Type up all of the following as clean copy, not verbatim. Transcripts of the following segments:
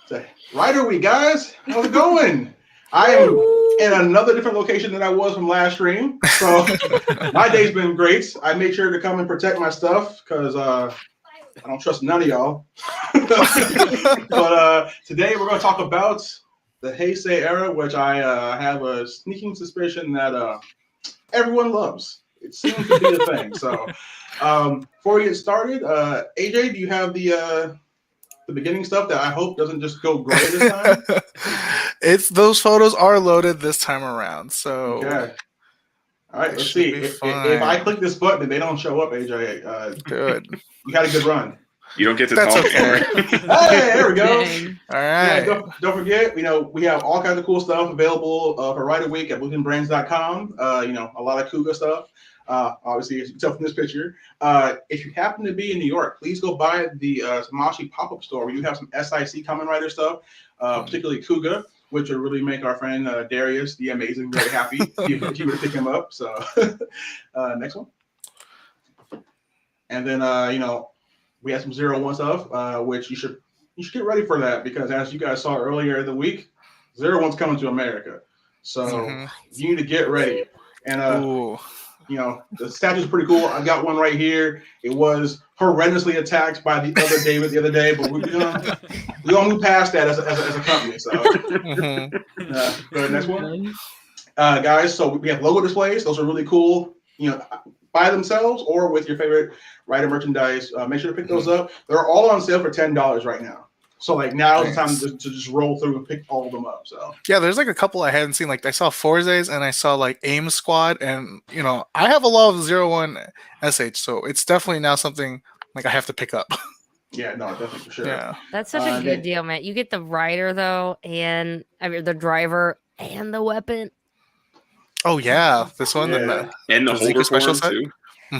So, Rider Week, guys. How's it going? I am in another different location than I was from last stream. So my day's been great. I made sure to come and protect my stuff because I don't trust none of y'all. But today we're going to talk about the Heisei era, which I have a sneaking suspicion that everyone loves. It seems to be the thing. So before we get started, AJ, do you have the beginning stuff that I hope doesn't just go gray this time? Those photos are loaded this time around. So okay. All right, let's see. If I click this button and they don't show up, AJ, good. You had a good run. You don't get to That's talk okay. Hey, there we go. All right. Yeah, don't forget, we have all kinds of cool stuff available for Rider Week at BluefinBrands.com. A lot of Kuga stuff. Obviously, as you can tell from this picture. If you happen to be in New York, please go by the Samashi pop-up store where you have some SIC Kamen Rider stuff, particularly Kuga, which will really make our friend Darius the Amazing very happy if you were to pick him up. So, next one. And then, we have some 0-1 stuff, which you should get ready for that because as you guys saw earlier in the week, 0-1's coming to America. So you need to get ready. And the statue's pretty cool. I got one right here. It was horrendously attacked by the other David the other day, but we gonna move past that as a company. So go ahead, next one. Guys, so we have logo displays. Those are really cool. By themselves or with your favorite Rider merchandise. Make sure to pick those up. They're all on sale for $10 right now. So now is the time to just roll through and pick all of them up. So yeah, there's a couple I hadn't seen. I saw Forze's and I saw AIM Squad, and I have a lot of 0-1 SH, so it's definitely now something I have to pick up. Yeah, no, definitely for sure. Yeah, that's such a good deal, man. You get the rider though, and the driver and the weapon. Oh yeah, this one and the holder special set too.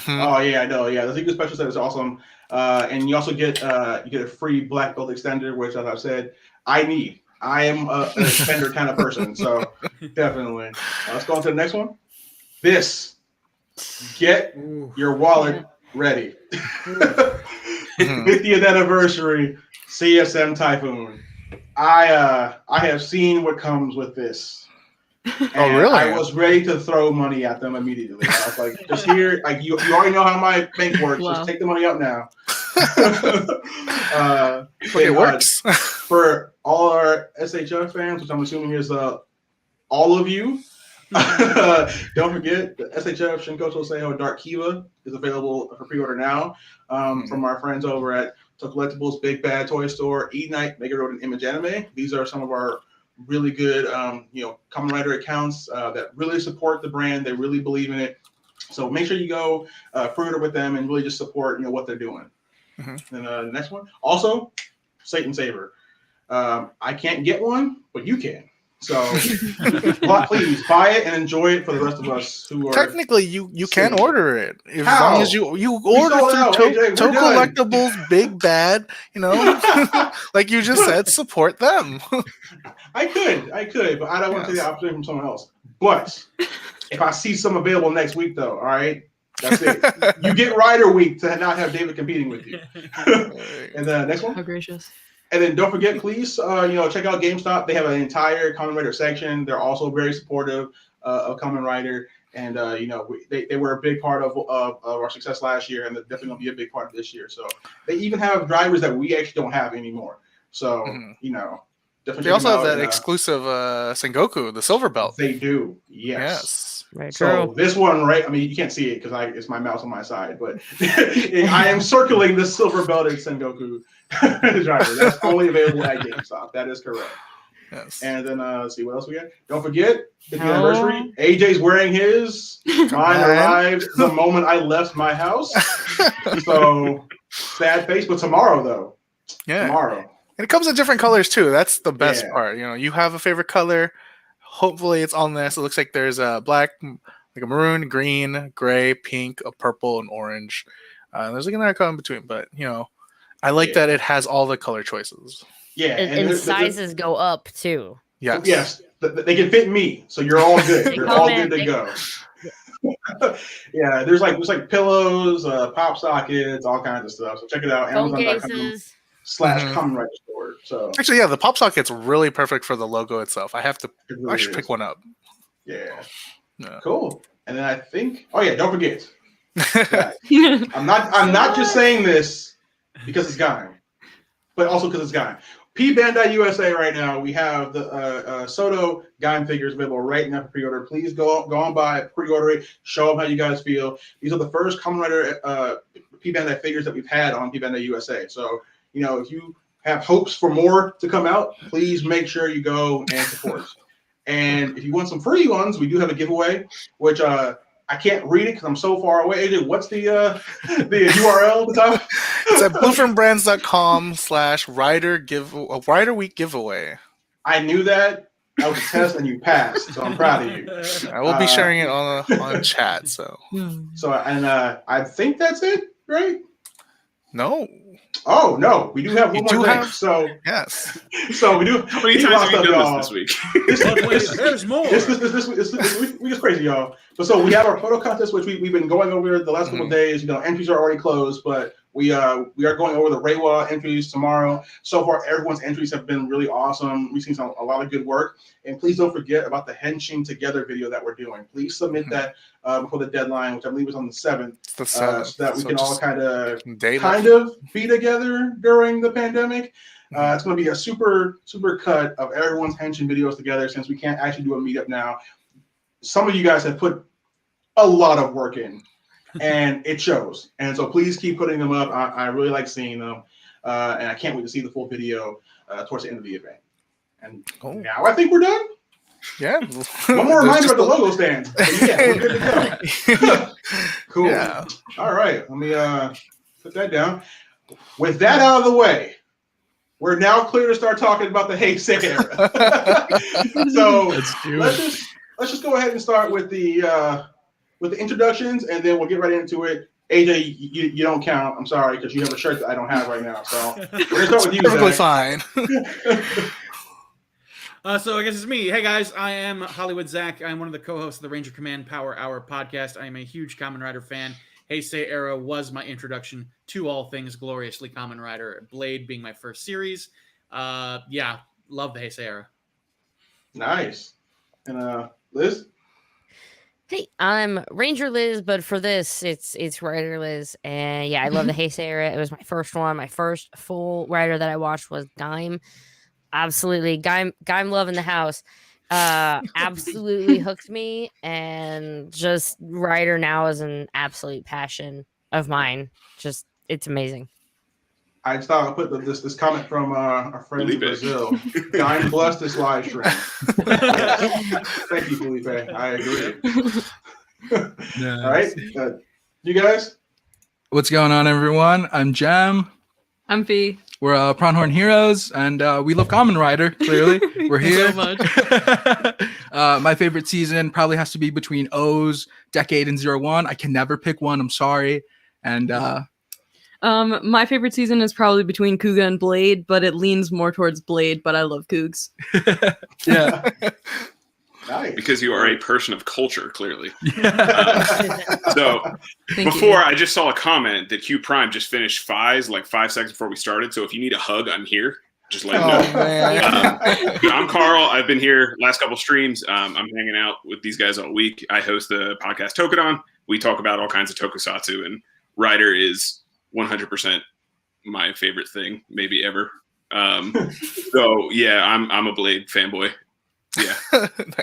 Oh yeah, I know. Yeah, the Zika special set is awesome, and you also get a free black belt extender, which, as I've said, I need. I am an extender kind of person, so definitely. Let's go on to the next one. Get your wallet ready. 50th anniversary CSM Typhoon. I have seen what comes with this. Oh, really? I was ready to throw money at them immediately. I was like, just here, you already know how my bank works. Wow. Just take the money out now. It works. For all our SHF fans, which I'm assuming is all of you, don't forget the SHF Shinkoto Seiho Dark Kiva is available for pre-order now from our friends over at Collectibles Big Bad Toy Store, E-Night, Mega Road, and Image Anime. These are some of our really good, Kamen Rider accounts that really support the brand. They really believe in it. So make sure you go pre-order with them and really just support, what they're doing. And the next one, also, Satan Saber. I can't get one, but you can. So please buy it and enjoy it for the rest of us who are. Technically, you can order it as long as you order through Collectibles Big Bad. Like you just said, support them. I could, but I don't want to take the opportunity from someone else. But if I see some available next week, though, all right, that's it. You get Rider Week to not have David competing with you. And the next one. How gracious. And then don't forget, please, check out GameStop. They have an entire Kamen Rider section. They're also very supportive of Kamen Rider. And, they were a big part of our success last year, and they're definitely going to be a big part of this year. So they even have drivers that we actually don't have anymore. So, definitely. They also have that exclusive Sengoku, the silver belt. They do, yes. Right, so this one, right? I mean, you can't see it because it's my mouse on my side, but I am circling the silver belted Sengoku driver. That's only available at GameStop. That is correct. Yes. And then let's see what else we got. Don't forget, 50th anniversary. AJ's wearing his. Mine arrived the moment I left my house. So sad face, but tomorrow though. Yeah. Tomorrow. And it comes in different colors too. That's the best part. You have a favorite color. Hopefully it's on this. It looks like there's a black, a maroon, green, gray, pink, a purple, and orange. There's another color in between, but I like that it has all the color choices. Yeah, and sizes go up too. Yes. Yes, they can fit me, so you're all good. You're all good to go. Yeah, there's like pillows, pop sockets, all kinds of stuff. So check it out. Phone Amazon.com. cases. Kamen Rider store. So actually, yeah, the pop socket's really perfect for the logo itself. I really should pick one up. Yeah. Cool. And then I think, don't forget. I'm not just saying this because it's Gaim, but also because it's Gaim. P Bandai USA right now, we have the Soto Gaim figures available right now for pre-order. Please go on by, pre-order it, show them how you guys feel. These are the first Kamen Rider P Bandai figures that we've had on P Bandai USA. So, if you have hopes for more to come out, please make sure you go and support. And if you want some free ones, we do have a giveaway, which I can't read it because I'm so far away. AJ, what's the URL at the top? It's at bluefrombrands.com/Rider Week giveaway. I knew that. That was a test and you passed, so I'm proud of you. I will be sharing it on chat. So I think that's it, right? No. Oh no, we do have one more thing. So yes. So we do. How many times have you done this week? There's more. This week is crazy, y'all. So we have our photo contest, which we've been going over the last couple of days. Entries are already closed, but we are going over the Reiwa entries tomorrow. So far, everyone's entries have been really awesome. We've seen a lot of good work. And please don't forget about the Henshin Together video that we're doing. Please submit that before the deadline, which I believe is on the 7th, so that we can all kind of be together during the pandemic. It's going to be a super cut of everyone's Henshin videos together since we can't actually do a meetup now. Some of you guys have put a lot of work in, and it shows. And so please keep putting them up. I really like seeing them, and I can't wait to see the full video towards the end of the event. And now I think we're done. Yeah. One more reminder about the logo stand. Yeah, we're good to go. Cool. Yeah. All right. Let me put that down. With that out of the way, we're now clear to start talking about the Heisei era. So let's just go ahead and start with the introductions, and then we'll get right into it. AJ, you don't count. I'm sorry, because you have a shirt that I don't have right now. So we're gonna start with you. Perfectly fine. So I guess it's me. Hey guys, I am Hollywood Zach. I'm one of the co-hosts of the Ranger Command Power Hour podcast. I am a huge Kamen Rider fan. Heisei era was my introduction to all things gloriously Kamen Rider. Blade being my first series. Love the Heisei era. Nice. And Liz? Hey, I'm Ranger Liz, but for this, it's Rider Liz. And yeah, I love the Heisei era. It was my first one. My first full Rider that I watched was Gaim. Absolutely. Gaim love in the house. Absolutely hooked me, and just Rider now is an absolute passion of mine. Just, it's amazing. I just thought I'd put this comment from our friend in Brazil. Gaim blessed this live stream. Yes. Thank you, Felipe. I agree. Nice. All right. You guys? What's going on, everyone? I'm Jam. I'm Fee. We're Pronghorn Heroes, and we love Kamen Rider, clearly. We're here. So much. My favorite season probably has to be between O's, Decade, and 01. I can never pick one. I'm sorry. And my favorite season is probably between Kuga and Blade, but it leans more towards Blade, but I love Cougs. Yeah. Nice. Because you are a person of culture, clearly. So I just saw a comment that Q Prime just finished Fies like 5 seconds before we started. So if you need a hug, I'm here. Just let me know. I'm Carl. I've been here last couple streams. I'm hanging out with these guys all week. I host the podcast Tokodon. We talk about all kinds of tokusatsu, and Rider is 100% my favorite thing, maybe ever. So yeah, I'm a Blade fanboy. Yeah,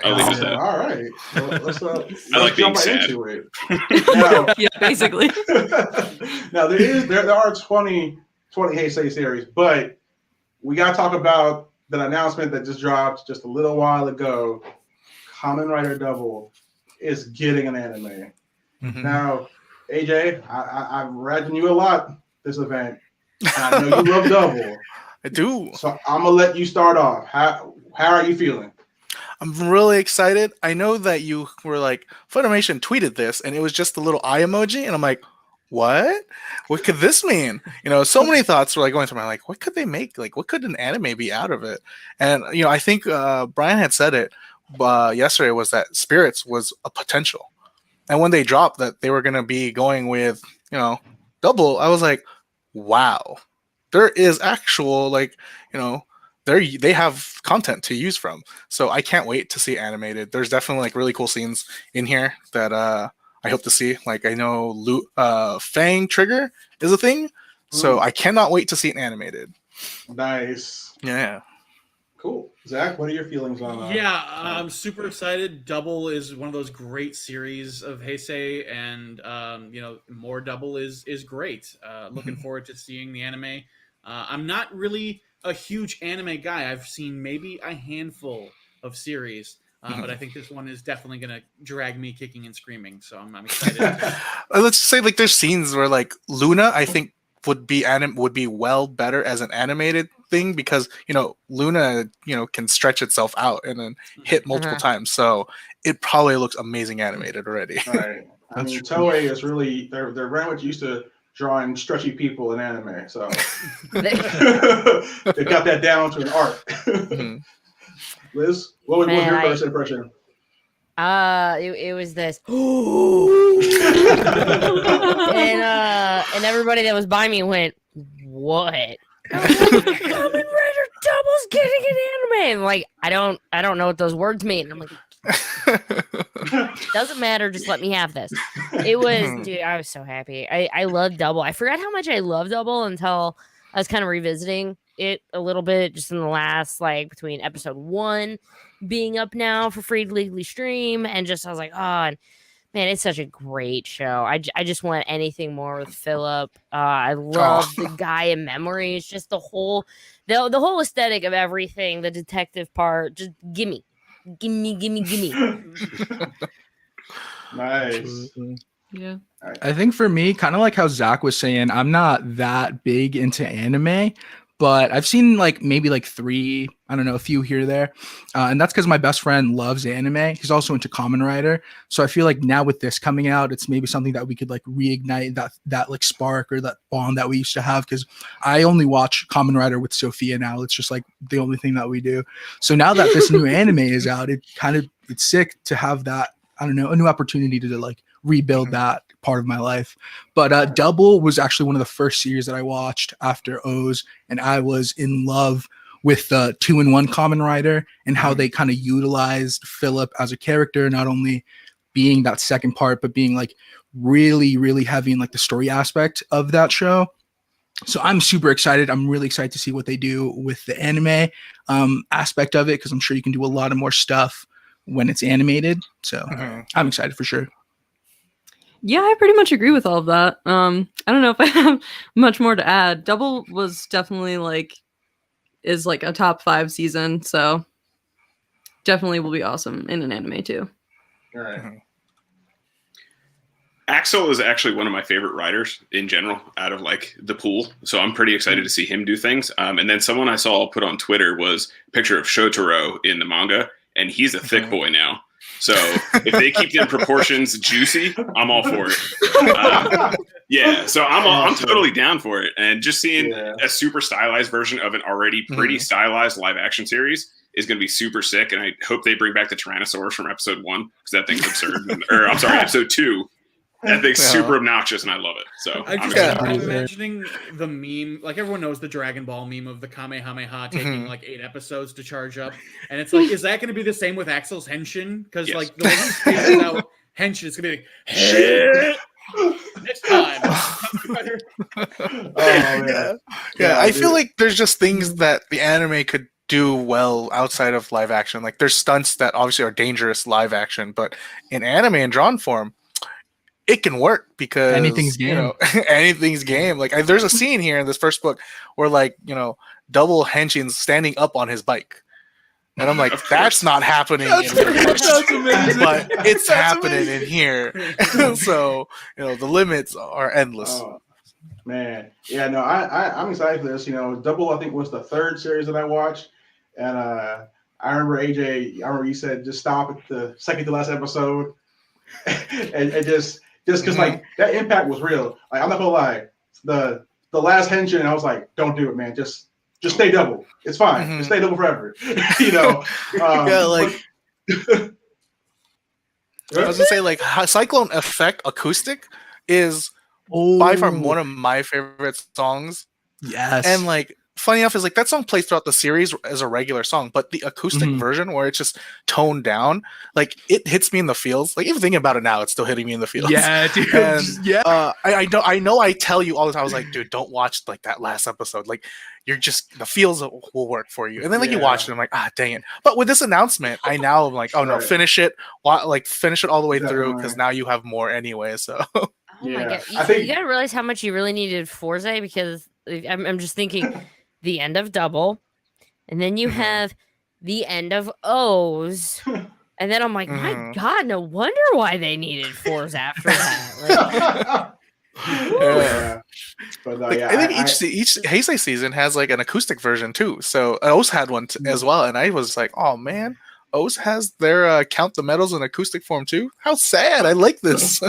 I'll leave it at that. All right, well, let's I like being jump right sad. into it. Now, Yeah, basically. now there are 20 Heisei series, but we got to talk about that announcement that just dropped just a little while ago. Kamen Rider Double is getting an anime. Mm-hmm. Now, AJ, I've read you a lot this event. I know you love Double. I do. So I'm gonna let you start off. How are you feeling? I'm really excited. I know that you were like, Funimation tweeted this, and it was just the little eye emoji, and I'm like, what? What could this mean? So many thoughts were like going through my like, what could they make? Like, what could an anime be out of it? And I think Brian had said it yesterday, was that Spirits was a potential, and when they dropped that they were going to be going with Double, I was like, wow, there is actual they have content to use from. So I can't wait to see animated. There's definitely like really cool scenes in here that I hope to see. Like I know Fang Trigger is a thing, so I cannot wait to see it animated. Nice. Yeah. Cool. Zach, what are your feelings on I'm super excited. Double is one of those great series of Heisei, and more Double is great. Looking forward to seeing the anime. I'm not really a huge anime guy. I've seen maybe a handful of series, but I think this one is definitely going to drag me kicking and screaming. So I'm excited. Let's say like there's scenes where like Luna, I think would be well better as an animated thing because Luna can stretch itself out and then hit multiple times, so it probably looks amazing animated already. Right. I mean, Toei is really they're very much used to drawing stretchy people in anime, so they got that down to an art. Liz, what was your first impression? It was this, and everybody that was by me went, "What?" Kamen Rider Double's getting an anime. And like, I don't know what those words mean. I'm like, doesn't matter. Just let me have this. It was, dude. I was so happy. I love Double. I forgot how much I love Double until I was kind of revisiting it a little bit just in the last, like, between episode 1 being up now for free to legally stream, and just I was like, oh, and man, it's such a great show. I just want anything more with Philip. I love the guy in memory. It's just the whole aesthetic of everything. The detective part, just gimme. Nice. Yeah. I think for me, kind of like how Zach was saying, I'm not that big into anime, but I've seen like maybe like 3, I don't know, a few here or there. And that's because my best friend loves anime. He's also into Kamen Rider. So I feel like now with this coming out, it's maybe something that we could like reignite that like spark or that bond that we used to have. Because I only watch Kamen Rider with Sophia now. It's just like the only thing that we do. So now that this new anime is out, it's sick to have that, I don't know, a new opportunity to like rebuild that part of my life. But Double was actually one of the first series that I watched after O's, and I was in love with the 2-in-1 Kamen Rider and how they kind of utilized Philip as a character, not only being that second part, but being like really, really heavy in like the story aspect of that show. So I'm super excited. I'm really excited to see what they do with the anime aspect of it, because I'm sure you can do a lot of more stuff when it's animated. So I'm excited for sure. Yeah, I pretty much agree with all of that. I don't know if I have much more to add. Double was definitely is like a top 5 season, so definitely will be awesome in an anime too. All right. Axel is actually one of my favorite writers in general out of like the pool. So I'm pretty excited to see him do things. And then someone I saw put on Twitter was a picture of Shotaro in the manga, and he's a thick boy now. So if they keep them proportions juicy, I'm all for it. Yeah, so I'm totally down for it. And just seeing a super stylized version of an already pretty stylized live action series is going to be super sick. And I hope they bring back the Tyrannosaurus from episode 1, because that thing's absurd. Or I'm sorry, episode 2. That thing's super obnoxious, and I love it. So I'm imagining the meme. Like, everyone knows the Dragon Ball meme of the Kamehameha taking like 8 episodes to charge up, and it's like, is that going to be the same with Axel's Henshin? Because like the way he's figuring out Henshin, it's going to be like, shit. Next time. I feel like there's just things that the anime could do well outside of live action. Like, there's stunts that obviously are dangerous live action, but in anime and drawn form, it can work because anything's game. Anything's game. Like, there's a scene here in this first book where Double Henshin's standing up on his bike. And I'm like, that's not happening in That's amazing. but it's happening in here. So, the limits are endless. Oh, man. Yeah, no, I'm excited for this. Double, I think, was the 3rd series that I watched. And I remember, AJ, you said just stop at the second to last episode. and just because like that impact was real. Like, I'm not gonna lie, the last Henshin, I was like, don't do it, man. Just stay Double. It's fine. Just stay Double forever. I was gonna say, like, Cyclone Effect acoustic is by far one of my favorite songs Yes. And like, funny enough, is like that song plays throughout the series as a regular song, but the acoustic version where it's just toned down, like it hits me in the feels. Like even thinking about it now, it's still hitting me in the feels. Yeah, dude. And Yeah. I know I tell you all the time, I was like, dude, don't watch like that last episode. Like you're just the feels will work for you. And then like you watch it, I'm like, dang it. But with this announcement, I now am like, oh no, finish it. Finish it all the way through because now you have more anyway. So Oh my god! You gotta realize how much you really needed Forza because I'm just thinking the end of Double, and then you have the end of O's, and then I'm like, my god, no wonder why they needed Forza after that. Yeah. But I think each Heisei season has like an acoustic version too. So O's had one as well, and I was like, oh man. O's has their Count the Medals in acoustic form too. How sad! I like this.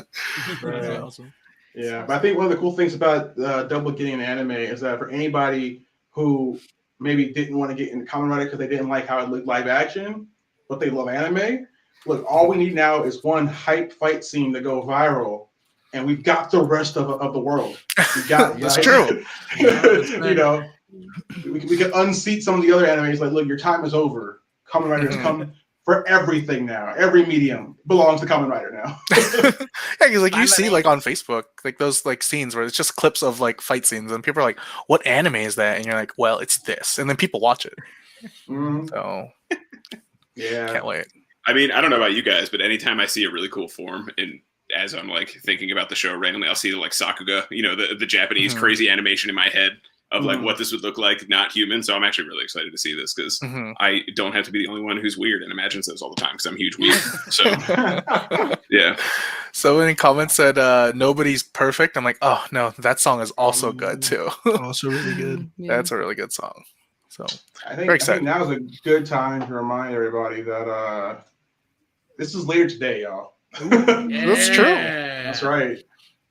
Right. Awesome. Yeah, but I think one of the cool things about Double getting an anime is that for anybody who maybe didn't want to get into Kamen Rider because they didn't like how it looked live action, but they love anime. Look, all we need now is one hype fight scene to go viral, and we've got the rest of the world. We got it. That's true. You know, we can unseat some of the other animes. Like, look, your time is over. Kamen Rider has come for everything now. Every medium belongs to Kamen Rider now. Yeah, because like you see like on Facebook, like those like scenes where it's just clips of like fight scenes, and people are like, "What anime is that?" And you're like, "Well, it's this," and then people watch it. So yeah, can't wait. I mean, I don't know about you guys, but anytime I see a really cool form, and as I'm like thinking about the show randomly, I'll see like Sakuga, you know, the Japanese crazy animation in my head of like what this would look like, not human. So I'm actually really excited to see this because I don't have to be the only one who's weird and imagines those all the time because I'm a huge weird. So yeah. So any comments said nobody's perfect. I'm like, oh no, that song is also good too. Also really good. That's a really good song. So I think now is a good time to remind everybody that this is later today, y'all. That's true. That's right.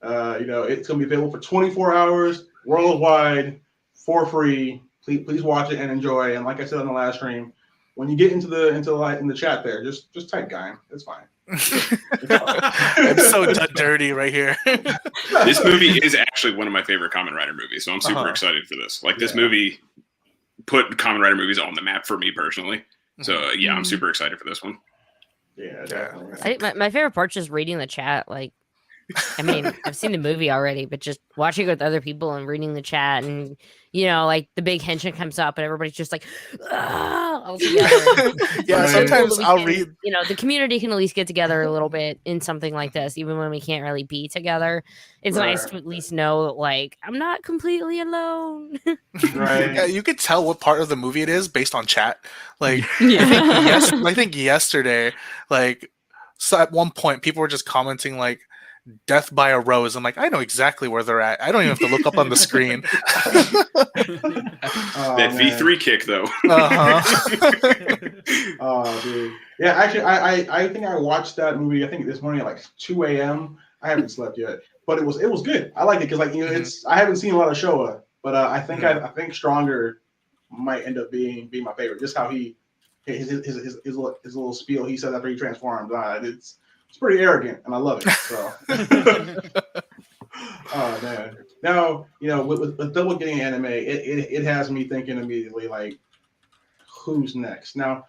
You know, it's gonna be available for 24 hours worldwide for free. Please watch it and enjoy. And like I said on the last stream, when you get into the chat there, just type Gaim. It's fine. I'm so dirty right here. This movie is actually one of my favorite Kamen Rider movies, so I'm super excited for this. Like this movie put Kamen Rider movies on the map for me personally. So yeah, I'm super excited for this one. Yeah, definitely. I think my favorite part's just reading the chat. Like, I mean, I've seen the movie already, but just watching it with other people and reading the chat, and you know, like the big henshin comes up, and everybody's just like, all together. Yeah, sometimes I'll read. You know, the community can at least get together a little bit in something like this, even when we can't really be together. It's nice to at least know that, like, I'm not completely alone. Right. Yeah, you could tell what part of the movie it is based on chat. Like, I think yesterday, like, so at one point, people were just commenting like, "Death by a Rose." I'm like, I know exactly where they're at. I don't even have to look up on the screen. That V3 kick, though. Oh, dude. Yeah, actually, I think I watched that movie. I think this morning at like 2 a.m. I haven't slept yet, but it was good. I liked it because, like, you know, I haven't seen a lot of Showa, but I think Stronger might end up being my favorite. Just how his little spiel he said after he transformed. It's pretty arrogant, and I love it. So, oh man. Now, you know, with Double getting anime, it has me thinking immediately, like, who's next? Now,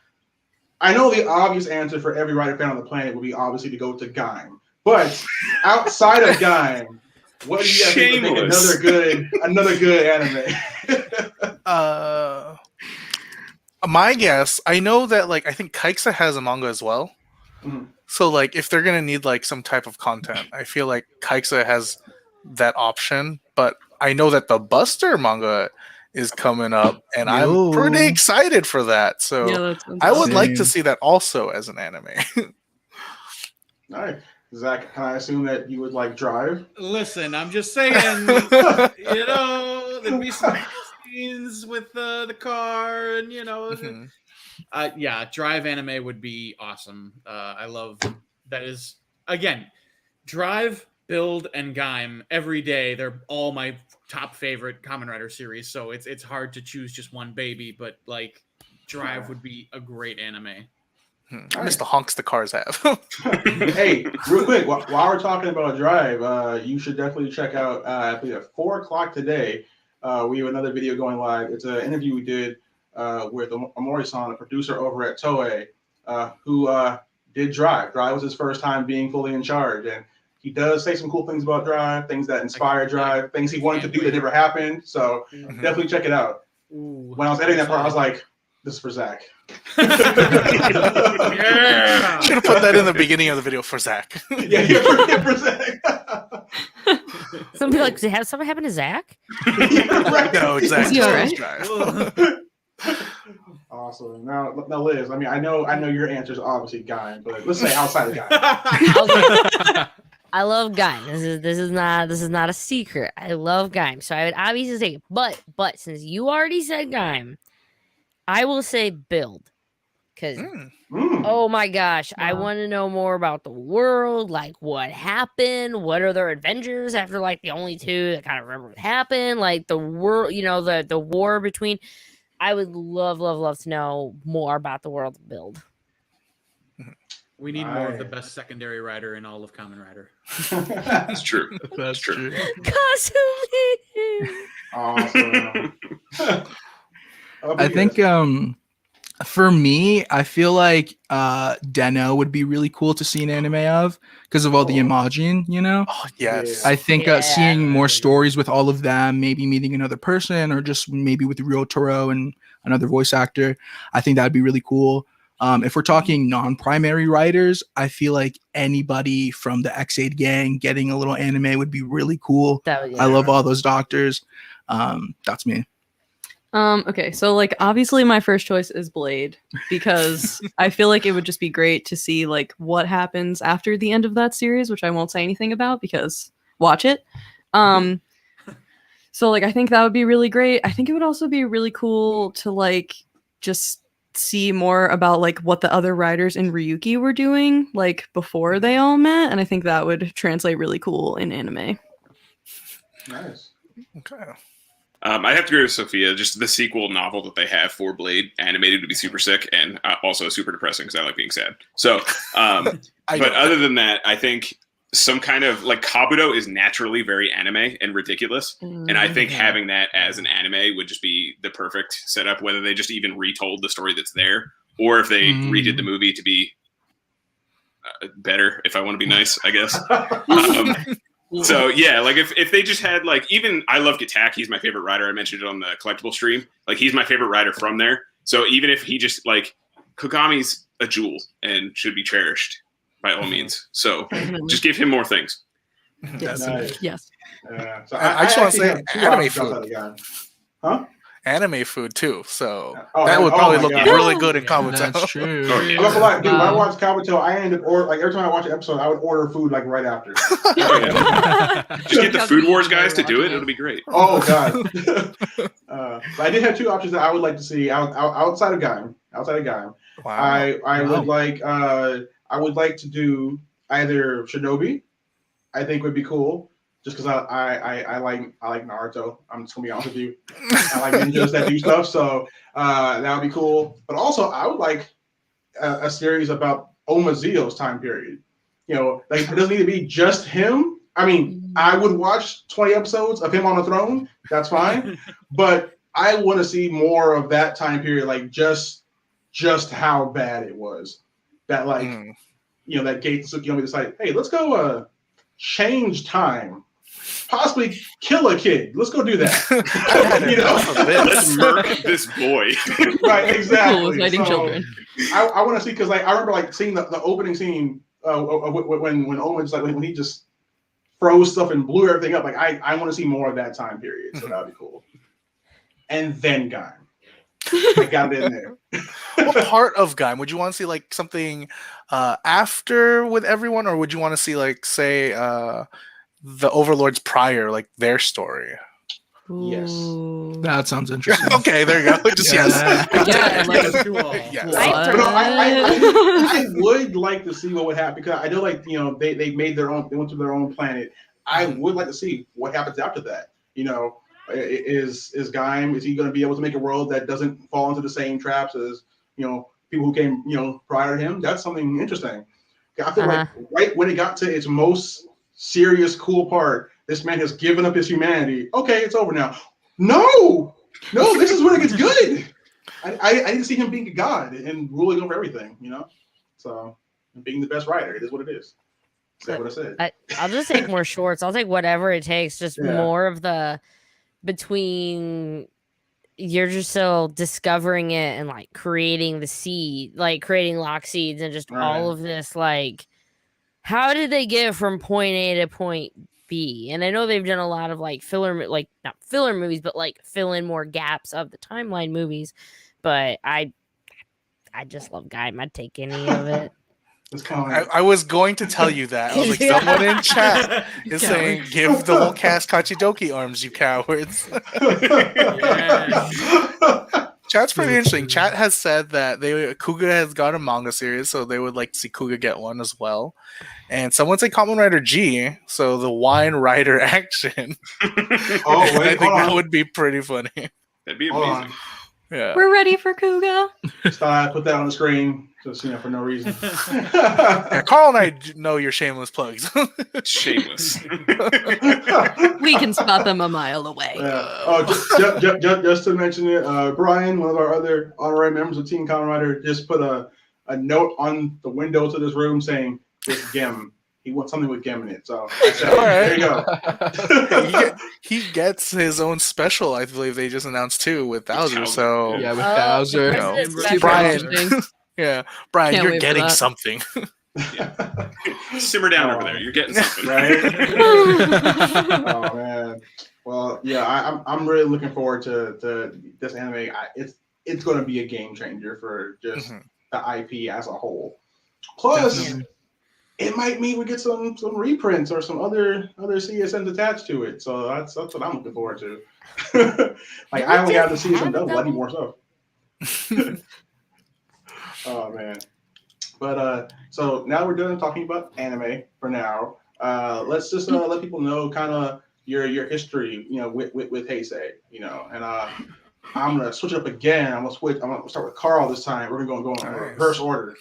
I know the obvious answer for every Rider fan on the planet would be obviously to go to Gaim, but outside of Gaim, what do you guys think would make another good anime? My guess, I know that like I think Kaiksa has a manga as well. So like if they're gonna need like some type of content, I feel like Kaiksa has that option. But I know that the Buster manga is coming up, and I'm pretty excited for that. So I would like to see that also as an anime. All right, Zach, can I assume that you would like Drive? Listen, I'm just saying, you know, there'd be some scenes with the car, and you know, yeah, Drive anime would be awesome. I love that. Is again, Drive, Build, and Gaim every day. They're all my top favorite Kamen Rider series, so it's hard to choose just one baby. But like, Drive would be a great anime. I miss the honks the cars have. Hey, real quick, while we're talking about Drive, you should definitely check out, I believe at 4 o'clock today, we have another video going live. It's an interview we did with Omori-san, a producer over at Toei, who did Drive. Drive was his first time being fully in charge, and he does say some cool things about Drive, things that inspired Drive, things he wanted to do that never happened. So definitely check it out. Ooh, when I was editing that part, I was like, "This is for Zach." Yeah. Should have put that in the beginning of the video for Zach. for Zach. Somebody like, has something happened to Zach? Right. No, exactly. Is he all right? Awesome. Now, Liz. I mean, I know your answer is obviously Guy, but let's say outside of Guy. I love Gaim. This is not a secret. I love Gaim. So I would obviously say, but since you already said Gaim, I will say build. Because oh my gosh, I want to know more about the world, like what happened, what are their adventures after like the only two that kind of remember what happened, like the world, the war between. I would love to know more about the world of build. We need more of the best secondary rider in all of Kamen Rider. That's true. That's true. Kasumi! Awesome. I think for me, I feel like Deno would be really cool to see an anime of because of all the Imagine, Oh, yes. I think seeing more stories with all of them, maybe meeting another person or just maybe with Ryotaro and another voice actor, I think that'd be really cool. If we're talking non-primary writers, I feel like anybody from the X8 gang getting a little anime would be really cool. I love all those doctors. That's me. Okay, so like obviously my first choice is Blade because I feel like it would just be great to see like what happens after the end of that series, which I won't say anything about because watch it. So like I think that would be really great. I think it would also be really cool to like just see more about like what the other writers in Ryuki were doing like before they all met, and I think that would translate really cool in anime. Nice. Okay. I have to agree with Sophia. Just the sequel novel that they have for Blade animated would be super sick and also super depressing because I like being sad. So, but other than that, I think some kind of like Kabuto is naturally very anime and ridiculous. And I think having that as an anime would just be the perfect setup, whether they just even retold the story that's there or if they redid the movie to be better, if I want to be nice, I guess. So yeah, like if they just had like even I love Gatak, he's my favorite writer. I mentioned it on the collectible stream. Like he's my favorite writer from there. So even if he just like Kogami's a jewel and should be cherished by all means. So just give him more things. Yes. Nice. Yes. So I just want to say anime food. food. Huh? Anime food too. So Oh, that would probably my look God. really good in Kabuto. That's true. Oh, yeah. I'm not gonna lie, dude. When I watch Kabuto, I end up like every time I watch an episode, I would order food like right after. Just get the Food Wars guys to do it. It'll be great. Oh god. But I did have two options that I would like to see outside of Gaim. Wow. I would like to do either Shinobi. I think would be cool. Just because I like Naruto. I'm just gonna be honest with you. I like ninjas that do stuff, so that would be cool. But also, I would like a series about Omazio's time period. Like it doesn't need to be just him. I mean, I would watch 20 episodes of him on the throne. That's fine. But I want to see more of that time period, like just how bad it was. That like that Gate Tsukiyomi decided, hey, let's go change time. Possibly kill a kid. Let's go do that. Let's murk this boy. Right, exactly. Cool with fighting children. I want to see because like I remember like seeing the opening scene when Owen's like when he just froze stuff and blew everything up. Like I want to see more of that time period. So that would be cool. And then Gaim. I got it in there. What part of Gaim would you want to see like something after with everyone, or would you want to see like say the Overlords prior, like their story? Yes. That sounds interesting. Okay, there you go. Just yes. I would like to see what would happen because I know like they made their own. They went to their own planet. I would like to see what happens after that. Is Gaim, is he going to be able to make a world that doesn't fall into the same traps as people who came prior to him? That's something interesting. I feel like right when it got to its most serious, cool part, this man has given up his humanity. Okay, it's over now. No, this is when it gets good. I didn't see him being a god and ruling over everything, So being the best writer, it is what it is. That's what I said. I'll just take more shorts. I'll take whatever it takes. Just more of the between. You're just so discovering it and like creating the seed, like creating lock seeds and just all of this. Like, how did they get from point A to point B? And I know they've done a lot of like filler, like not filler movies, but like fill in more gaps of the timeline movies. But I just love Gaim. I'd take any of it. I was going to tell you that. I was like, someone in chat is saying, give the whole cast Kachidoki arms, you cowards. Chat's pretty interesting. Chat has said that Kuga has got a manga series, so they would like to see Kuga get one as well. And someone said Kamen Rider G, so the wine rider action. I think that would be pretty funny. That'd be amazing. Yeah. We're ready for Kuga. Just thought I'd put that on the screen, just for no reason. Carl and I know your shameless plugs. Shameless. We can spot them a mile away. Just to mention it, Brian, one of our other honorary members of Team Kamen Rider, just put a note on the window to this room saying, "This Gem." He wants something with Gem in it. So I said, there you go. he gets his own special, I believe they just announced too, with Bowser. So yeah, with Bowser. Brian, Brian, Can't you're getting something. Simmer down over there. You're getting something. Right? Oh man. Well, yeah, I'm really looking forward to this anime. It's going to be a game changer for just the IP as a whole. Plus, it might mean we get some reprints or some other CSNs attached to it. So that's what I'm looking forward to. Like I only have to see some double. I need more stuff. Oh man. But so now we're done talking about anime for now. Let's just let people know kind of your history, with Heisei, and I'm gonna switch it up again. I'm gonna start with Carl this time. We're gonna go in reverse order.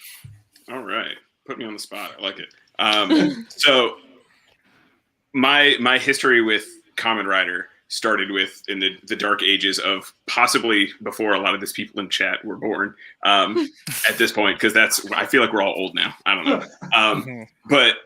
All right. Put me on the spot. I like it. So my history with Kamen Rider started in the dark ages of possibly before a lot of these people in chat were born at this point, because I feel like we're all old now. I don't know. But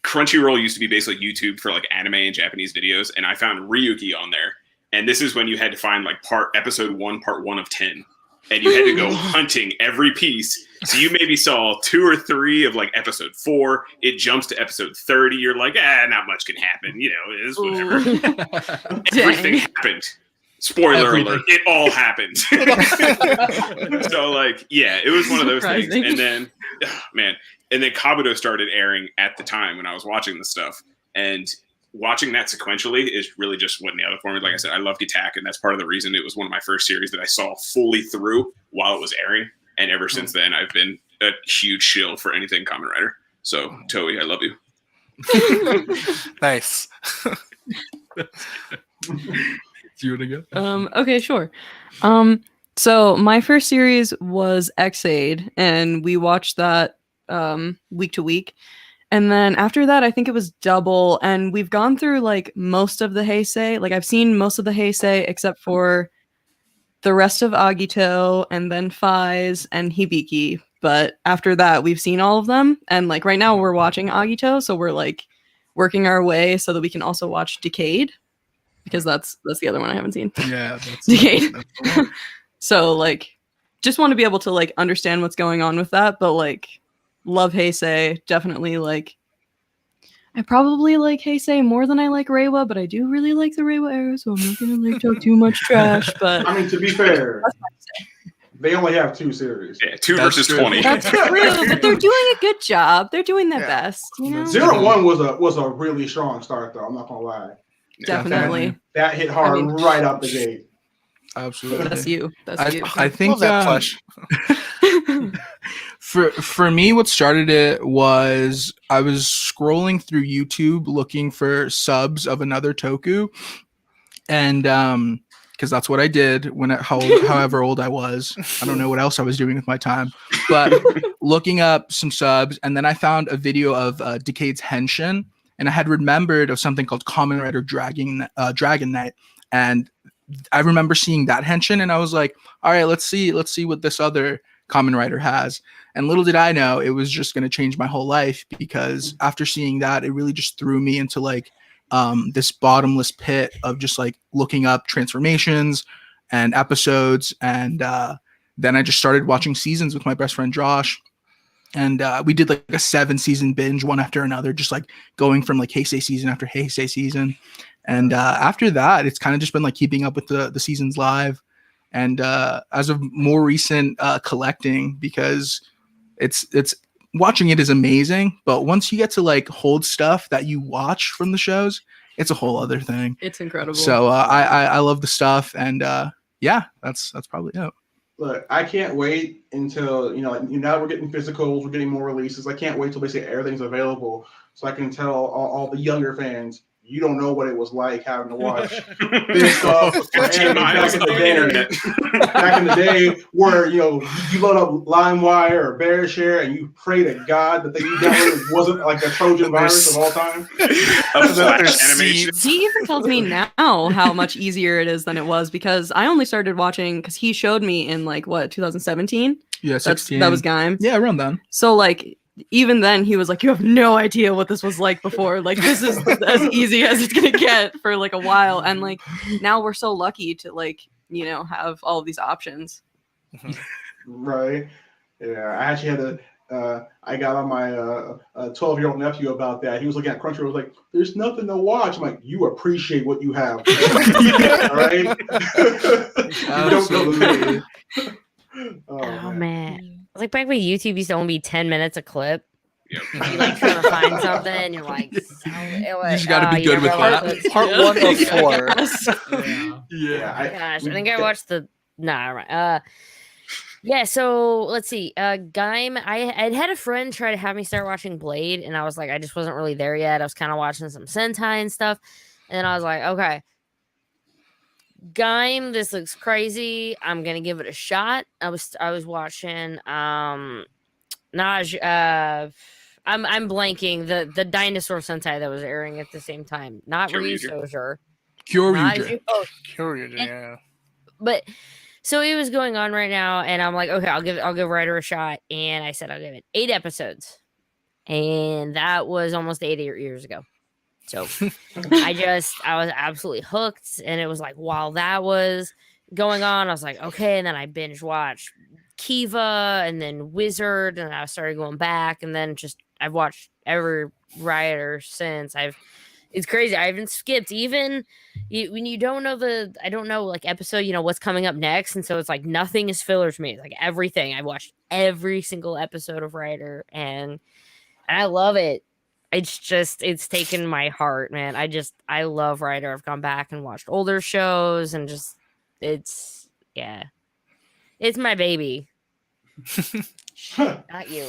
Crunchyroll used to be basically YouTube for like anime and Japanese videos, and I found Ryuki on there. And this is when you had to find like episode 1, part 1 of 10. And you had to go hunting every piece. So you maybe saw 2 or 3 of like episode 4. It jumps to episode 30. You're like, not much can happen. It is whatever. Everything happened. Spoiler alert. It all happened. So like, it was one of those things. And then, and then Kabuto started airing at the time when I was watching the stuff. And watching that sequentially is really just what nailed it for me. Like I said, I love Gitac, and that's part of the reason it was one of my first series that I saw fully through while it was airing. And ever since then, I've been a huge shill for anything Kamen Rider. So, Toei, I love you. Nice. You want to go? Okay, sure. So my first series was X-Aid, and we watched that week to week. And then after that, I think it was Double, and we've gone through like most of the Heisei. Like I've seen most of the Heisei except for the rest of Agito, and then Faiz and Hibiki. But after that, we've seen all of them. And like right now we're watching Agito, so we're like working our way so that we can also watch Decade, because that's the other one I haven't seen. Yeah, that's Decade. So like just want to be able to like understand what's going on with that, but like love Heisei. Definitely like I probably like Heisei more than I like Reiwa, but I do really like the Reiwa era, so I'm not gonna like talk too much trash. But I mean, to be fair, they only have 2 series. Yeah, 2 versus 20. That's true, but they're doing a good job. They're doing their best. 01 was a really strong start, though. I'm not gonna lie. Definitely. That hit hard right out the gate. Absolutely. That's you. That's you. I think that plush. For me, what started it was I was scrolling through YouTube looking for subs of another toku, and because that's what I did when however old I was. I don't know what else I was doing with my time, but looking up some subs, and then I found a video of Decade's Henshin, and I had remembered of something called Kamen Rider Dragon Knight. And I remember seeing that henshin, and I was like, all right, let's see what this other Kamen Rider has. And little did I know it was just going to change my whole life, because after seeing that, it really just threw me into like this bottomless pit of just like looking up transformations and episodes. And then I just started watching seasons with my best friend Josh. And we did like a 7-season binge, one after another, just like going from like Heisei season after Heisei season. And after that, it's kind of just been like keeping up with the seasons live. And as of more recent collecting, because it's watching it is amazing, but once you get to like hold stuff that you watch from the shows, it's a whole other thing. It's incredible. So I love the stuff, and yeah, that's probably it. Look, I can't wait until, now we're getting physicals, we're getting more releases. I can't wait till they say everything's available, so I can tell all the younger fans, you don't know what it was like having to watch this stuff. Back in the day, where you load up LimeWire or BearShare and you pray to God that the thing you downloaded wasn't like a Trojan virus of all time. He even tells me now how much easier it is than it was, because I only started watching because he showed me in like 2017. Yeah, 16. That was Gaim. Yeah, around then. So like, even then he was like, you have no idea what this was like before. Like, this is as easy as it's gonna get for like a while. And like, now we're so lucky to like, have all of these options. Right. Yeah, I actually had I got on my 12-year-old nephew about that. He was looking at Crunchyroll, was like, there's nothing to watch. I'm like, you appreciate what you have. All right? You don't know the Oh man. It's like back when YouTube used to only be 10 minutes a clip. Yep. You like trying to find something, and you're like, you just gotta be good with that. Part 1 of 4. Yeah. Gosh, I think I watched the. Nah, right. Yeah. So let's see. Gaim. I'd had a friend try to have me start watching Blade, and I was like, I just wasn't really there yet. I was kind of watching some Sentai and stuff, and I was like, okay. Gaim, this looks crazy. I'm gonna give it a shot. I was watching Naj. I'm blanking the dinosaur Sentai that was airing at the same time. Not Ryusoger. Kyoryuger. Kyoryuger, yeah. But so it was going on right now, and I'm like, okay, I'll give Rider a shot, and I said I'll give it 8 episodes, and that was almost 8 years ago. So I was absolutely hooked, and it was like while that was going on, I was like, okay, and then I binge watched Kiva and then Wizard, and I started going back, and then I've watched every Rider since. It's crazy. I haven't skipped even when you don't know I don't know like episode, what's coming up next, and so it's like nothing is filler to me. It's like everything. I've watched every single episode of Rider, and I love it. It's taken my heart, man. I love Rider. I've gone back and watched older shows, and it's my baby. Not you.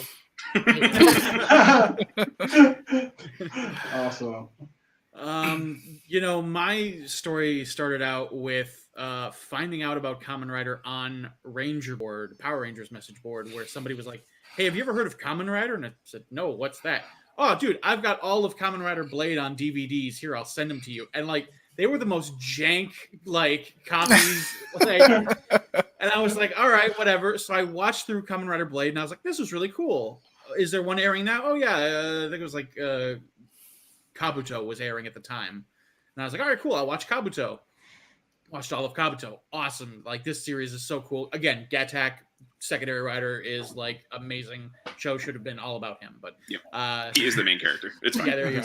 Awesome. My story started out with finding out about Kamen Rider on Ranger board, Power Rangers message board, where somebody was like, hey, have you ever heard of Kamen Rider? And I said, no, what's that? Oh, dude, I've got all of Kamen Rider Blade on DVDs. Here, I'll send them to you. And like, they were the most jank like copies. And I was like, all right, whatever. So I watched through Kamen Rider Blade, and I was like, this was really cool. Is there one airing now? Oh yeah, I think it was like Kabuto was airing at the time. And I was like, all right, cool. I'll watch Kabuto. Watched all of Kabuto. Awesome. Like, this series is so cool. Again, Gattack, secondary writer, is like amazing. Show should have been all about him, but he is the main character. It's fine. Yeah, there you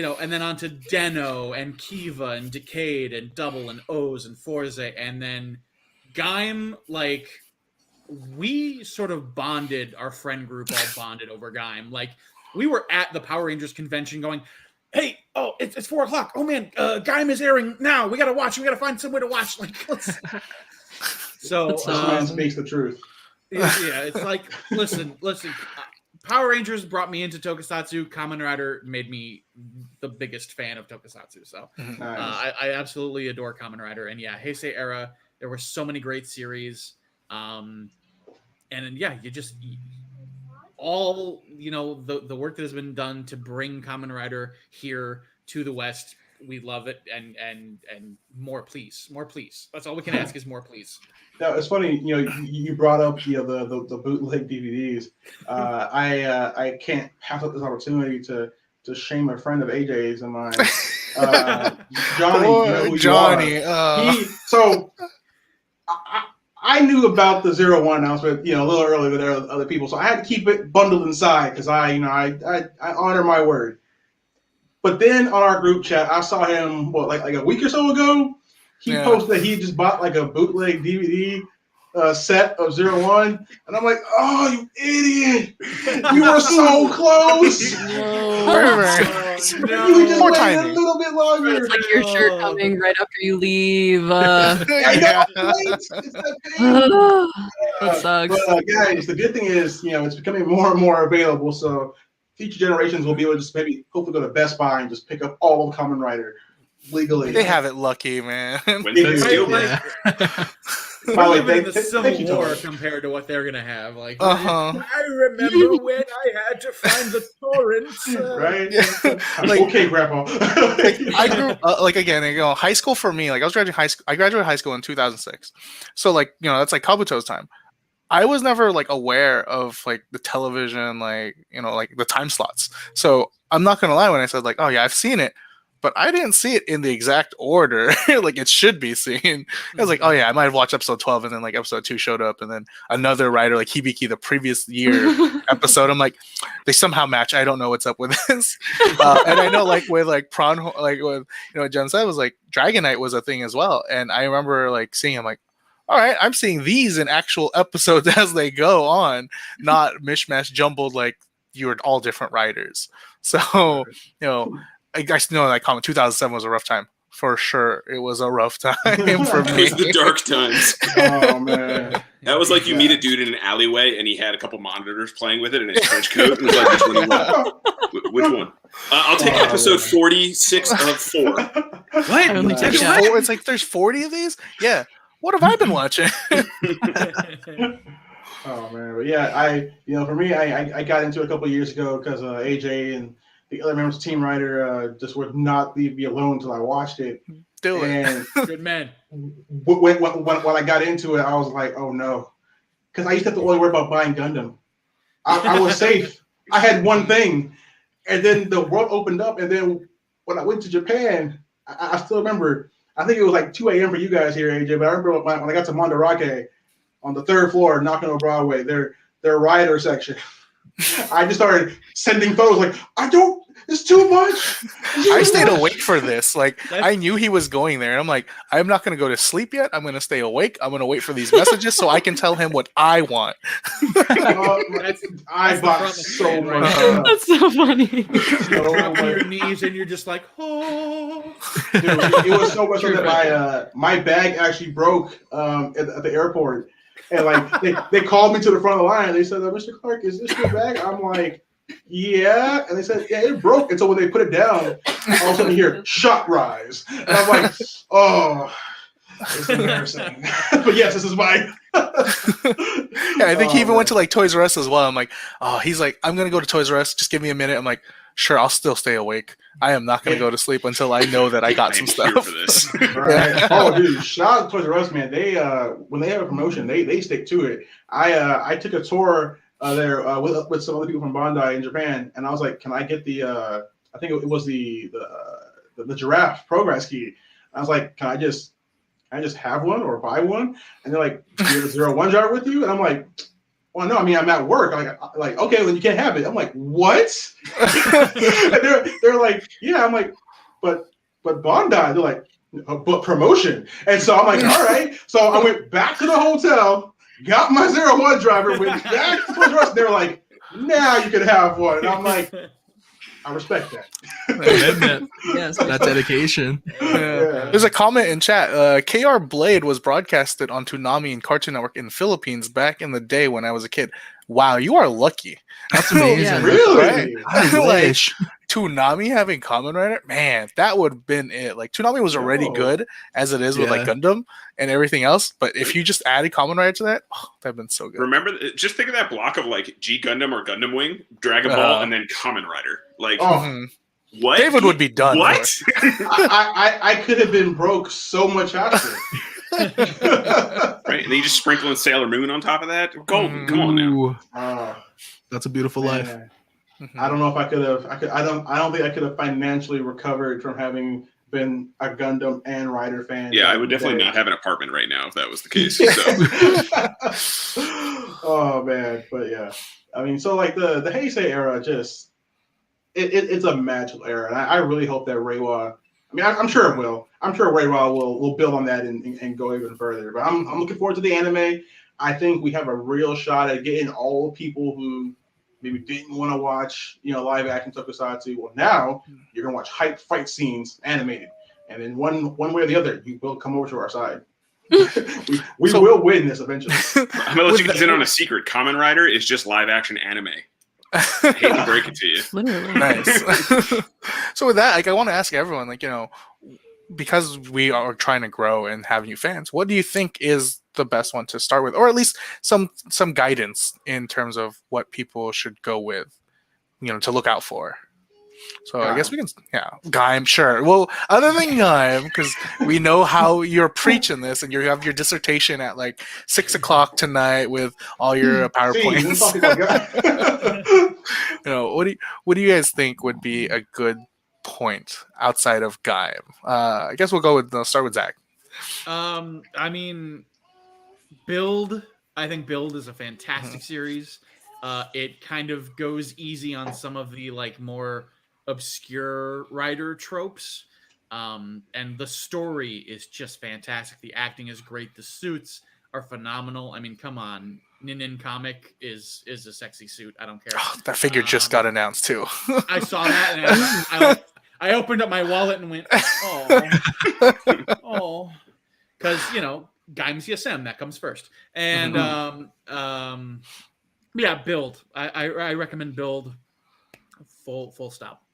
go. And then on to Deno and Kiva and Decade and Double and O's and Forze, and then Gaim. Like, we sort of bonded. Our friend group all bonded over Gaim. Like, we were at the Power Rangers convention going, hey, it's 4:00. Oh man, Gaim is airing now. We gotta watch. We gotta find some way to watch. Like, so this man speaks the truth. Yeah, it's like, listen. Power Rangers brought me into Tokusatsu. Kamen Rider made me the biggest fan of Tokusatsu. So Nice. I absolutely adore Kamen Rider. And yeah, Heisei era, there were so many great series. And then all the work that has been done to bring Kamen Rider here to the West we love it, and more, please, more, please. That's all we can ask is more, please. Now it's funny, you brought up the bootleg DVDs. I can't pass up this opportunity to shame a friend of AJ's and mine, Johnny. Boy, you know who Johnny. You are. So I knew about the 01 announcement, a little earlier than other people, so I had to keep it bundled inside because I honor my word. But then on our group chat, I saw him like a week or so ago. He posted that he just bought like a bootleg DVD set of 01, and I'm like, oh, you idiot! You were so close. No. You just More waited timing. a little bit longer. It's like your shirt coming right after you leave. I know, right? It's that pain. That sucks. But guys, the good thing is, it's becoming more and more available. So future generations will be able to just maybe hopefully go to Best Buy and just pick up all of Kamen Rider legally. They have it lucky, man. Wednesday's do. deal. Yeah. We're living in the Civil War compared to what they're gonna have. Like, I remember when I had to find the torrents. Right? Like, okay, Grandpa. I grew again, high school for me. Like I graduated high school in 2006. So that's like Kabuto's time. I was never like aware of like the television, like the time slots. So I'm not gonna lie when I said like, oh yeah, I've seen it. But I didn't see it in the exact order like it should be seen. I was like, oh yeah, I might have watched episode 12 and then like episode 2 showed up and then another writer like Hibiki the previous year episode. I'm like, they somehow match. I don't know what's up with this. And I know like with like Prawn, like with Jen said was like Dragonite was a thing as well. And I remember like seeing him like, all right, I'm seeing these in actual episodes as they go on, not mishmash jumbled like you were all different writers. So I guess like comment 2007 was a rough time for sure. It was a rough time for me. It was the dark times. Oh man, that was like you meet a dude in an alleyway and he had a couple monitors playing with it in his trench coat. And was like, which one? You want? Which one? I'll take episode 46 of 4. What? It's like there's 40 of these. Yeah. What have I been watching? Oh man, but yeah, for me, I got into it a couple of years ago because AJ and the other members of Team Rider just would not leave me alone until I watched it. Do it. Good man. When I got into it, I was like, oh no, because I used to have to only worry about buying Gundam. I was safe. I had one thing, and then the world opened up, and then when I went to Japan, I still remember. I think it was like 2 a.m. for you guys here, AJ. But I remember when I got to Mandarake on the 3rd floor, knocking on Broadway, their rider section. I just started sending photos like, it's too much. I stayed awake for this. Like, I knew he was going there. And I'm like, I'm not going to go to sleep yet. I'm going to stay awake. I'm going to wait for these messages so I can tell him what I want. I bought so much. That's so funny. Drop on your knees and you're just like, oh. Dude, it was so much that my bag actually broke at the airport. And like they called me to the front of the line. They said, Mr. Clark, is this your bag? I'm like, yeah. And they said, yeah, it broke. And so when they put it down, all of a sudden you hear shot rise. And I'm like, oh, it's embarrassing. But yes, this is mine. Yeah, I think he even went to like Toys R Us as well. I'm like, he's like, I'm gonna go to Toys R Us. Just give me a minute. I'm like, sure, I'll still stay awake. I am not gonna go to sleep until I know that I got some stuff. For this. Right. Oh, dude, shout out to Toys R Us, man. They when they have a promotion, they stick to it. I took a tour there with some other people from Bandai in Japan, and I was like, can I get the I think it was the giraffe progress key. I was like, can I just have one or buy one? And they're like, is there a 1 jar with you? And I'm like, well, no, I mean, I'm at work. Like, okay, then you can't have it. I'm like, what? And they're like, yeah. I'm like, but Bandai. They're like, but promotion. And so I'm like, all right. So I went back to the hotel, got my 01 driver, went back to the rest. They were like, now you can have one. And I'm like, I respect that. Yes, that dedication. Yeah. There's a comment in chat. KR Blade was broadcasted on Toonami and Cartoon Network in the Philippines back in the day when I was a kid. Wow, you are lucky. That's amazing. Yeah. Really? I wish. Toonami having Kamen Rider, man, that would have been it. Like Toonami was already good as it is with like Gundam and everything else, but if you just added Kamen Rider to that, that'd been so good. Remember, just think of that block of like G Gundam or Gundam Wing, Dragon Ball, and then Kamen Rider. Like, What? David would be done. What? I could have been broke so much after. Right, and then you just sprinkle in Sailor Moon on top of that. Golden. Come on now. That's a beautiful life. I don't know if I could have. I don't think I could have financially recovered from having been a Gundam and Rider fan. Yeah, I would definitely not have an apartment right now if that was the case. So. Oh man, but yeah, I mean, so like the Heisei era, just it's a magical era, and I really hope that Reiwa. I mean, I'm sure it will. I'm sure Reiwa will build on that and go even further. But I'm looking forward to the anime. I think we have a real shot at getting all people who maybe didn't want to watch, live action tokusatsu. Well, now you're gonna watch hype fight scenes animated, and then one way or the other, you will come over to our side. we will win this eventually. I'm gonna let you guys in on a secret. Kamen Rider is just live action anime. I hate to break it to you. Literally. Nice. So with that, I want to ask everyone, because we are trying to grow and have new fans, what do you think is the best one to start with, or at least some guidance in terms of what people should go with, to look out for? So I guess we can, Gaim, sure. Well, other than Gaim, because we know how you're preaching this, and you have your dissertation at 6 o'clock tonight with all your PowerPoints. What do you guys think would be a good point outside of Gaim? I guess we'll start with Zach. I mean, Build. I think Build is a fantastic series. It kind of goes easy on some of the more obscure rider tropes, and the story is just fantastic. The acting is great. The suits are phenomenal. I mean, come on, Nin comic is a sexy suit. I don't care. Oh, that figure just got announced too. I saw that, and I opened up my wallet and went, oh, because Gaim's CSM, that comes first, and Build. I recommend Build. Full stop.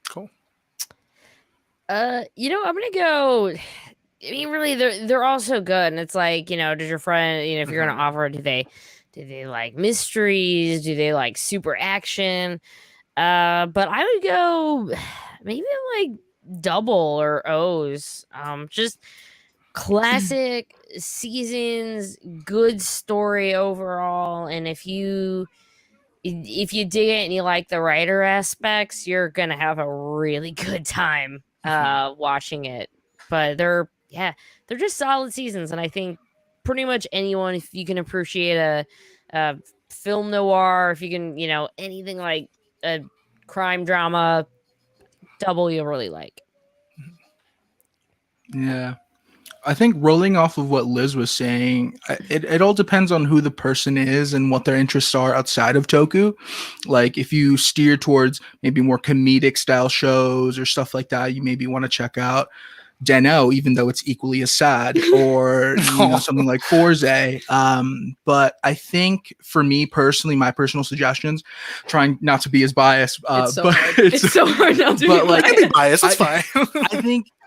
Cool. I'm gonna go. I mean, really, they're all so good, and it's does your friend, if you're gonna offer, do they like mysteries? Do they like super action? But I would go maybe Double or O's. Just classic seasons, good story overall, and if you dig it and you like the writer aspects, you're gonna have a really good time watching it. But they're just solid seasons, and I think pretty much anyone, if you can appreciate a film noir, if you can anything like a crime drama, Double you'll really like. Yeah. I think rolling off of what Liz was saying, it all depends on who the person is and what their interests are outside of Toku. Like if you steer towards maybe more comedic style shows or stuff like that, you maybe want to check out Deno, even though it's equally as sad, or something like Forze. But I think for me personally, my personal suggestions, trying not to be as biased, it's so hard not to be biased. It's fine.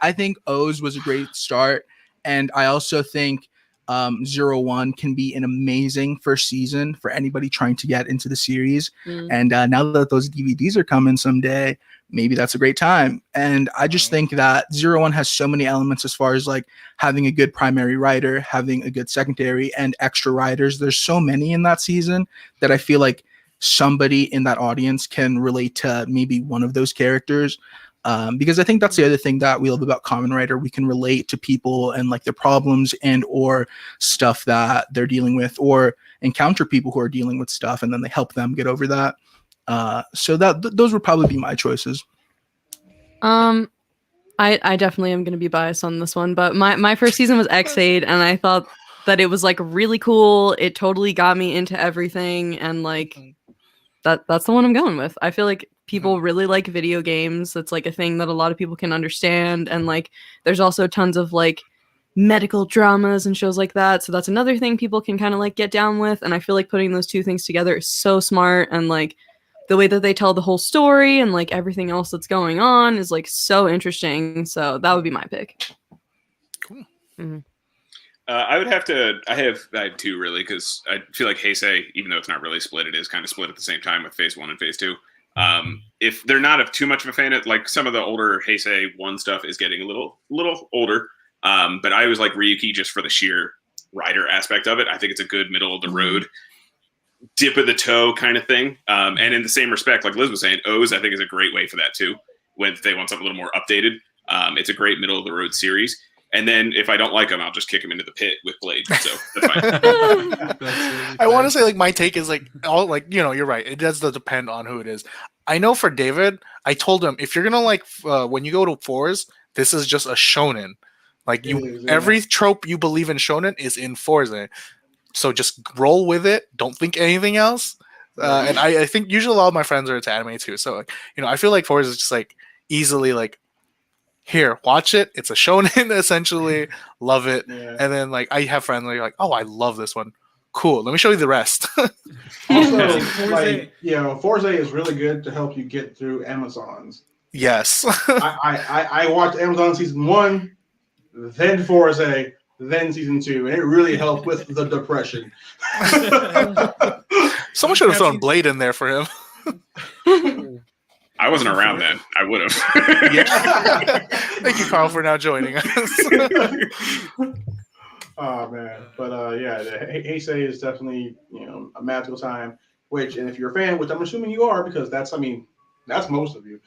I think O's was a great start. And I also think 01 can be an amazing first season for anybody trying to get into the series. And now that those DVDs are coming someday, maybe that's a great time. And I just think that 01 has so many elements as far as having a good primary writer, having a good secondary, and extra writers. There's so many in that season that I feel like somebody in that audience can relate to maybe one of those characters. Because I think that's the other thing that we love about Kamen Rider. We can relate to people and their problems and or stuff that they're dealing with, or encounter people who are dealing with stuff, and then they help them get over that. So those would probably be my choices. I definitely am going to be biased on this one, but my first season was X8, and I thought that it was really cool. It totally got me into everything, and that's the one I'm going with. I feel like people really like video games. That's a thing that a lot of people can understand, and there's also tons of medical dramas and shows like that, so that's another thing people can kind of get down with. And I feel like putting those two things together is so smart, and the way that they tell the whole story and everything else that's going on is so interesting. So that would be my pick. Cool. Mm-hmm. I had two really, because I feel like Heisei, even though it's not really split, it is kind of split at the same time with phase 1 and phase 2. If they're not of too much of a fan of, like, some of the older Heisei 1 stuff is getting a little older. But I always like Ryuki just for the sheer rider aspect of it. I think it's a good middle of the road, dip of the toe kind of thing. And in the same respect, like Liz was saying, O's I think is a great way for that too. When they want something a little more updated, it's a great middle of the road series. And then if I don't like them, I'll just kick them into the pit with Blade. So that's fine. I want to say, like, my take is, like, all, like, you know, you're right. It does depend on who it is. I know for David, I told him, if you're gonna like when you go to 4s, this is just a shonen. Like, every trope you believe in shonen is in 4s. So just roll with it. Don't think anything else. And I think usually a lot of my friends are into anime too. So, like, you know, I feel like 4s is just like easily like, here, watch it. It's a shonen essentially. Love it. Yeah. And then, like, I have friends that are like, oh, I love this one. Cool. Let me show you the rest. Also, like, you know, Forza is really good to help you get through Amazons. Yes. I watched Amazon season 1, then Forza, then season 2, and it really helped with the depression. Someone should have thrown Blade in there for him. I wasn't around then. I would have. Thank you, Carl, for now joining us. Oh man, but yeah, Heisei is definitely, you know, a magical time. Which, and if you're a fan, which I'm assuming you are, because that's most of you.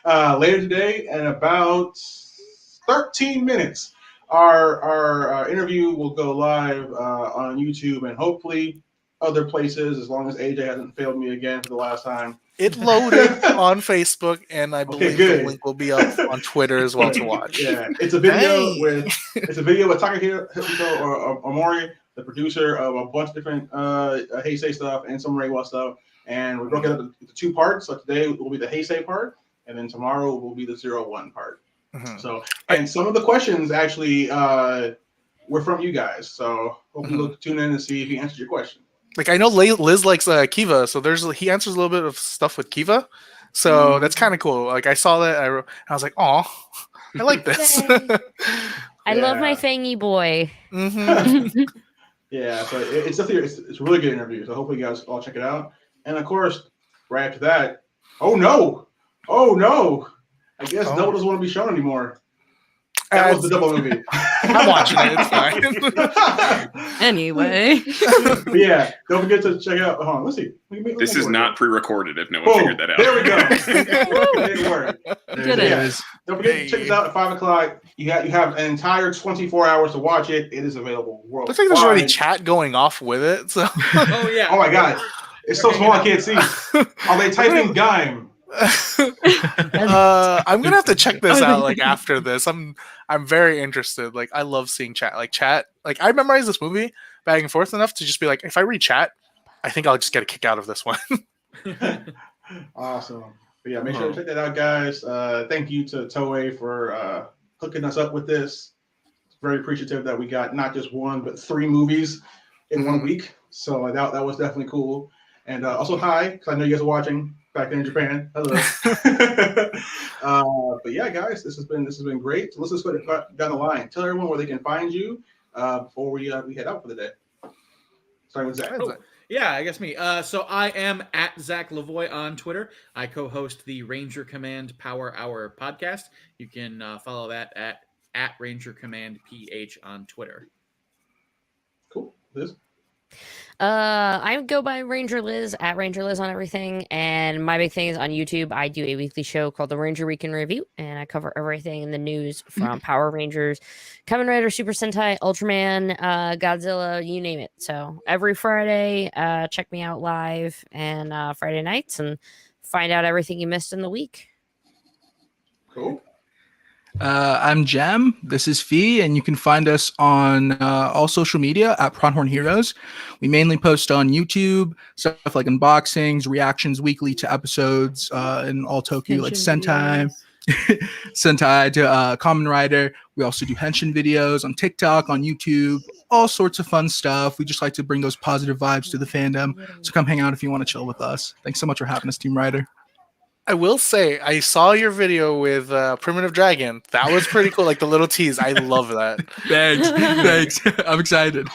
Later today, in about 13 minutes, our interview will go live on YouTube and hopefully other places, as long as AJ hasn't failed me again for the last time. It loaded on Facebook, and I believe the link will be up on Twitter as well to watch. Yeah, it's a video with Takahiro Omori, the producer of a bunch of different Heisei stuff and some Reiwa stuff, and we broke it up into 2 parts. So today will be the Heisei part, and then tomorrow will be the 0-1 part. Mm-hmm. So, and some of the questions actually were from you guys. So hopefully we'll tune in and see if he answered your question. Like, I know Liz likes Kiva, so he answers a little bit of stuff with Kiva, so that's kind of cool. Like, I saw that, I was like, oh, I like this. I love my Fangy boy. Mm-hmm. Yeah, so it's definitely it's a really good interview. So hopefully you guys all check it out. And of course, right after that, oh no, I guess Double doesn't want to be shown anymore. That was the Double movie. I'm watching it. It's fine. Anyway. But yeah, don't forget to check out. Hold on, let's see. This is not pre-recorded if no one figured that out. There we go. It didn't work. Did it? Don't forget to check this out at 5 o'clock. You have an entire 24 hours to watch it. It is available worldwide. Looks like there's already chat going off with it. So. Oh, yeah. Oh, my God. It's so small I can't see. Are they typing Gaim? I'm gonna have to check this out like after this. I'm very interested. Like, I love seeing chat. Like, I memorized this movie back and forth enough to just be like, if I read chat, I think I'll just get a kick out of this one. Awesome. But yeah, make sure to check that out, guys. Thank you to Toei for hooking us up with this. Very appreciative that we got not just 1 but 3 movies in 1 week. So that was definitely cool. And also hi, because I know you guys are watching back there in Japan. Hello. But yeah, guys, this has been great. So let's just go down the line. Tell everyone where they can find you before we head out for the day. Starting with Zach. Oh, yeah, I guess me. So I am at Zach Lavoie on Twitter. I co-host the Ranger Command Power Hour podcast. You can follow that at Ranger Command PH on Twitter. Cool. Liz? I go by Ranger Liz, at Ranger Liz on everything, and my big thing is on YouTube. I do a weekly show called the Ranger Week in Review, and I cover everything in the news from Power Rangers, Kamen Rider, Super Sentai, Ultraman, Godzilla, you name it. So every Friday, check me out live and Friday nights and find out everything you missed in the week. Cool. I'm Jem. This is Fee, and you can find us on all social media at Pronghorn Heroes. We mainly post on YouTube, stuff like unboxings, reactions weekly to episodes, and all Tokyo, like Sentai, Sentai to Kamen Rider. We also do Henshin videos on TikTok, on YouTube, all sorts of fun stuff. We just like to bring those positive vibes to the fandom. So come hang out if you want to chill with us. Thanks so much for having us, Team Rider. I will say, I saw your video with Primitive Dragon. That was pretty cool. Like the little tease. I love that. Thanks. I'm excited.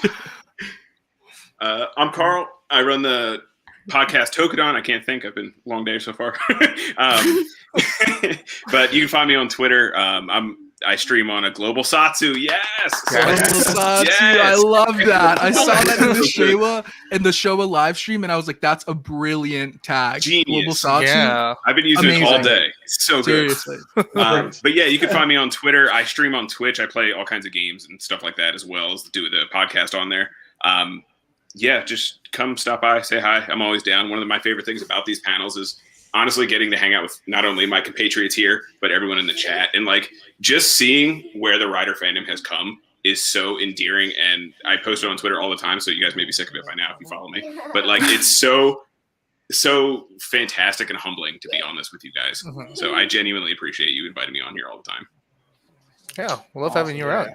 I'm Carl. I run the podcast Tokadon. I can't think. I've been a long day so far. But you can find me on Twitter. I stream on a Global Satsu. Yes. I love that. I saw that in the Showa live stream, and I was like, "That's a brilliant tag." Genius. Global Satsu. Yeah. I've been using it all day. It's so good. Seriously. But yeah, you can find me on Twitter. I stream on Twitch. I play all kinds of games and stuff like that, as well as do the podcast on there. Yeah, just come stop by, say hi. I'm always down. One of my favorite things about these panels is honestly getting to hang out with not only my compatriots here, but everyone in the chat. And like just seeing where the Rider fandom has come is so endearing. And I post it on Twitter all the time, so you guys may be sick of it by now if you follow me. But like it's so fantastic and humbling to be on this with you guys. So I genuinely appreciate you inviting me on here all the time. Yeah, we love having you around.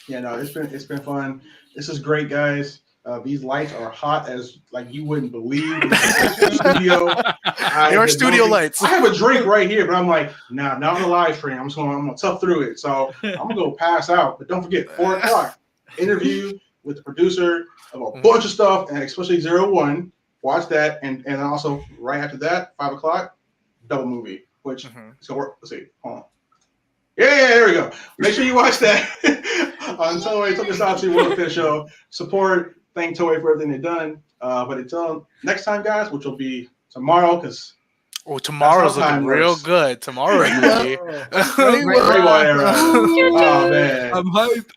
Yeah, no, it's been fun. This is great, guys. These lights are hot as like you wouldn't believe. Studio. Your studio lights. I have a drink right here, but I'm like, nah, not on the live stream. I'm gonna tough through it. So I'm gonna go pass out. But don't forget, 4 o'clock interview with the producer of a bunch of stuff, and especially 01. Watch that, and also right after that, 5 o'clock, double movie. Which so let's see, hold on. Yeah, there we go. Make sure you watch that on Toei Tokusatsu World Official. Support. Thank Toei for everything they've done. But until next time, guys, which will be tomorrow, because tomorrow's looking real good. Tomorrow, Great White Arrow. Oh man, I'm hyped.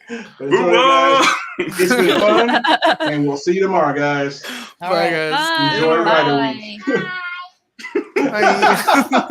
But until then, guys, it's been fun, and we'll see you tomorrow, guys. Bye, guys. Bye. Enjoy Rider Week. Bye.